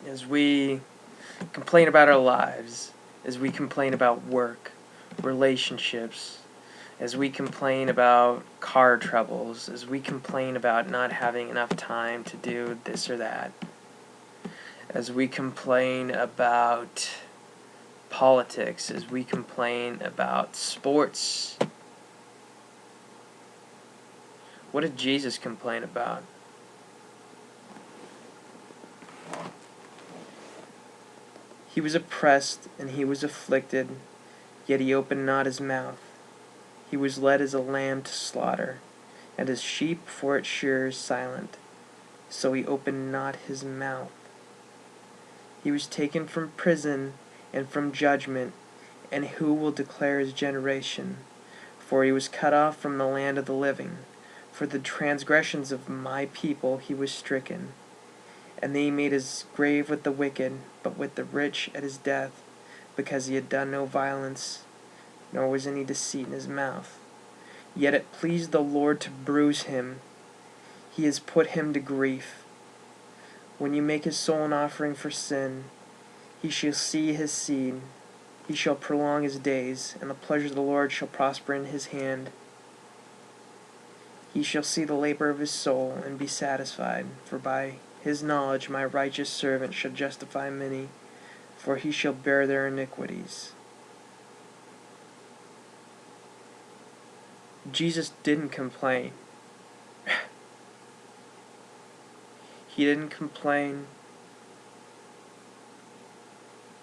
as we complain about our lives, as we complain about work, relationships, as we complain about car troubles, as we complain about not having enough time to do this or that, as we complain about politics, as we complain about sports, what did Jesus complain about? He was oppressed and he was afflicted, yet he opened not his mouth. He was led as a lamb to slaughter, and as sheep before its shearers silent, so he opened not his mouth. He was taken from prison and from judgment, and who will declare his generation? For he was cut off from the land of the living. For the transgressions of my people he was stricken. And they made his grave with the wicked, but with the rich at his death, because he had done no violence, nor was any deceit in his mouth. Yet it pleased the Lord to bruise him. He has put him to grief. When you make his soul an offering for sin, he shall see his seed. He shall prolong his days, and the pleasure of the Lord shall prosper in his hand. He shall see the labor of his soul, and be satisfied. For by his knowledge my righteous servant shall justify many, for he shall bear their iniquities. Jesus didn't complain. He didn't complain.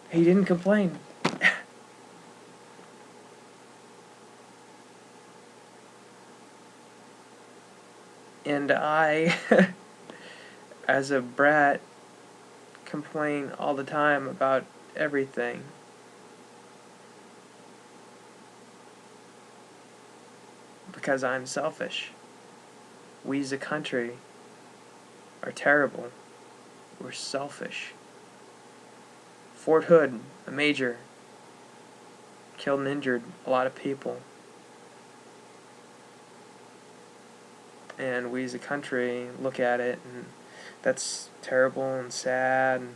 He didn't complain. And I, as a brat, complain all the time about everything. Because I'm selfish. We as a country are terrible. We're selfish. Fort Hood, a major, killed and injured a lot of people. And we as a country look at it, and that's terrible and sad, and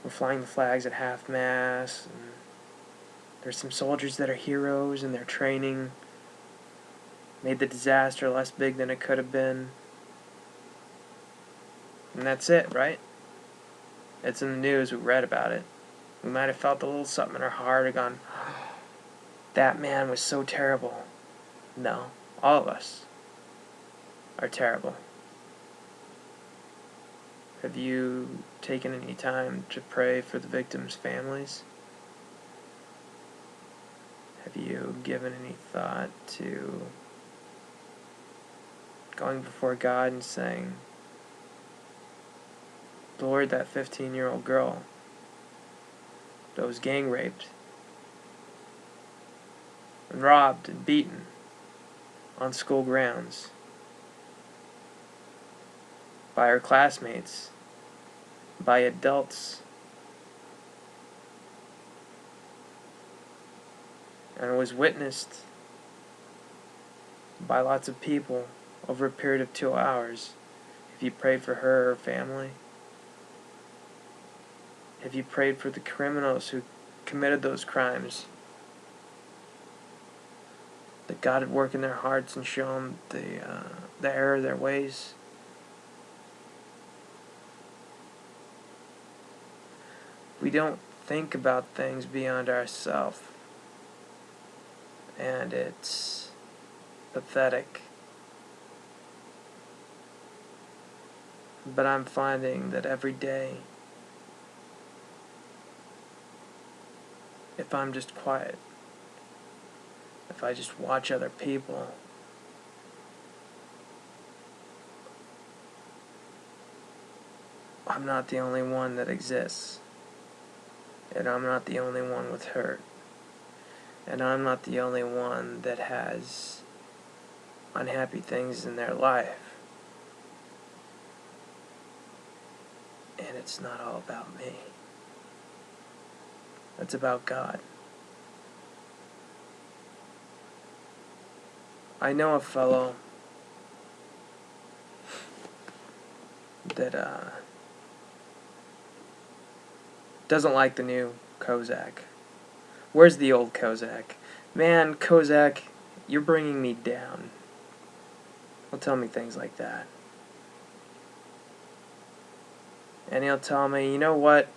we're flying the flags at half-mast, and there's some soldiers that are heroes, and their training made the disaster less big than it could have been. And that's it, right? It's in the news, we read about it. We might have felt a little something in our heart and gone, that man was so terrible. No, all of us are terrible. Have you taken any time to pray for the victims' families? Have you given any thought to going before God and saying, Lord, that 15-year-old girl that was gang raped and robbed and beaten on school grounds by her classmates, by adults, and was witnessed by lots of people over a period of 2 hours. Have you prayed for her or her family? Have you prayed for the criminals who committed those crimes? That God would work in their hearts and show them the error of their ways? We don't think about things beyond ourselves, and it's pathetic. But I'm finding that every day, if I'm just quiet, if I just watch other people, I'm not the only one that exists. And I'm not the only one with hurt. And I'm not the only one that has unhappy things in their life. And it's not all about me. It's about God. I know a fellow that doesn't like the new Kozak. Where's the old Kozak? Man, Kozak, you're bringing me down. He'll tell me things like that. And he'll tell me, you know what?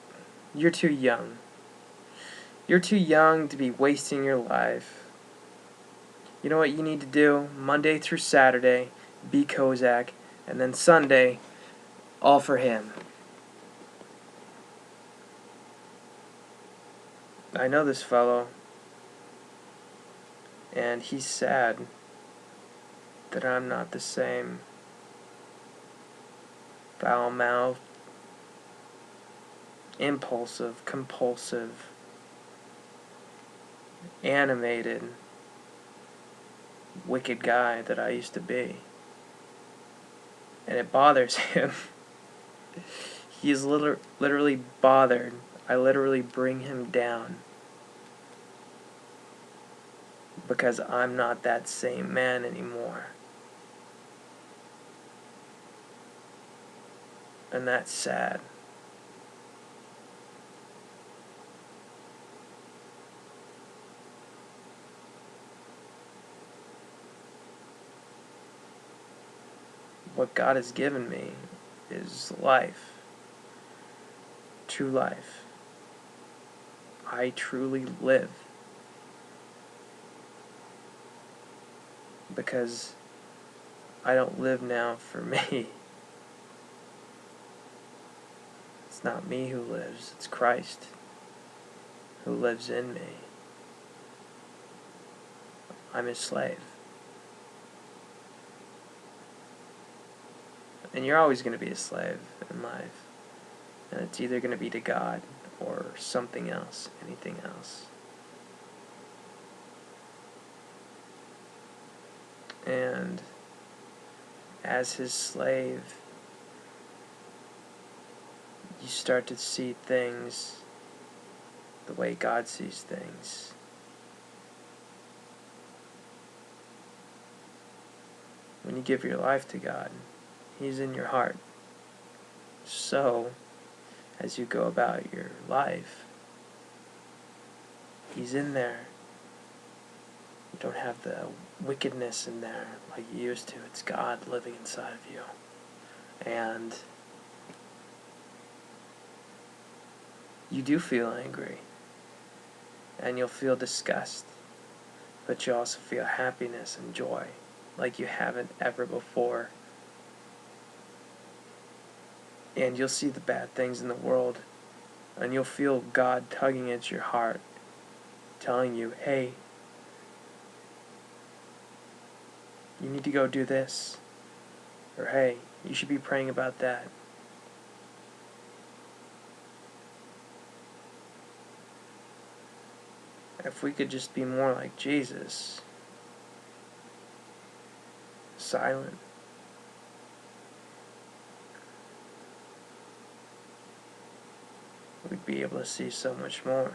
You're too young. You're too young to be wasting your life. You know what you need to do? Monday through Saturday, be Kozak, and then Sunday, all for him. I know this fellow, and he's sad that I'm not the same foul-mouthed, impulsive, compulsive, animated, wicked guy that I used to be. And it bothers him. He is literally bothered. I literally bring him down because I'm not that same man anymore. And that's sad. What God has given me is life. True life. I truly live. Because I don't live now for me. It's not me who lives, it's Christ who lives in me. I'm his slave. And you're always going to be a slave in life. And it's either going to be to God or something else, anything else. And as his slave, you start to see things the way God sees things. When you give your life to God, he's in your heart. So, as you go about your life, he's in there. You don't have the wickedness in there like you used to. It's God living inside of you. And you do feel angry. And you'll feel disgust. But you also feel happiness and joy like you haven't ever before. And you'll see the bad things in the world, and you'll feel God tugging at your heart, telling you, hey, you need to go do this, or hey, you should be praying about that. If we could just be more like Jesus, silent, we'd be able to see so much more.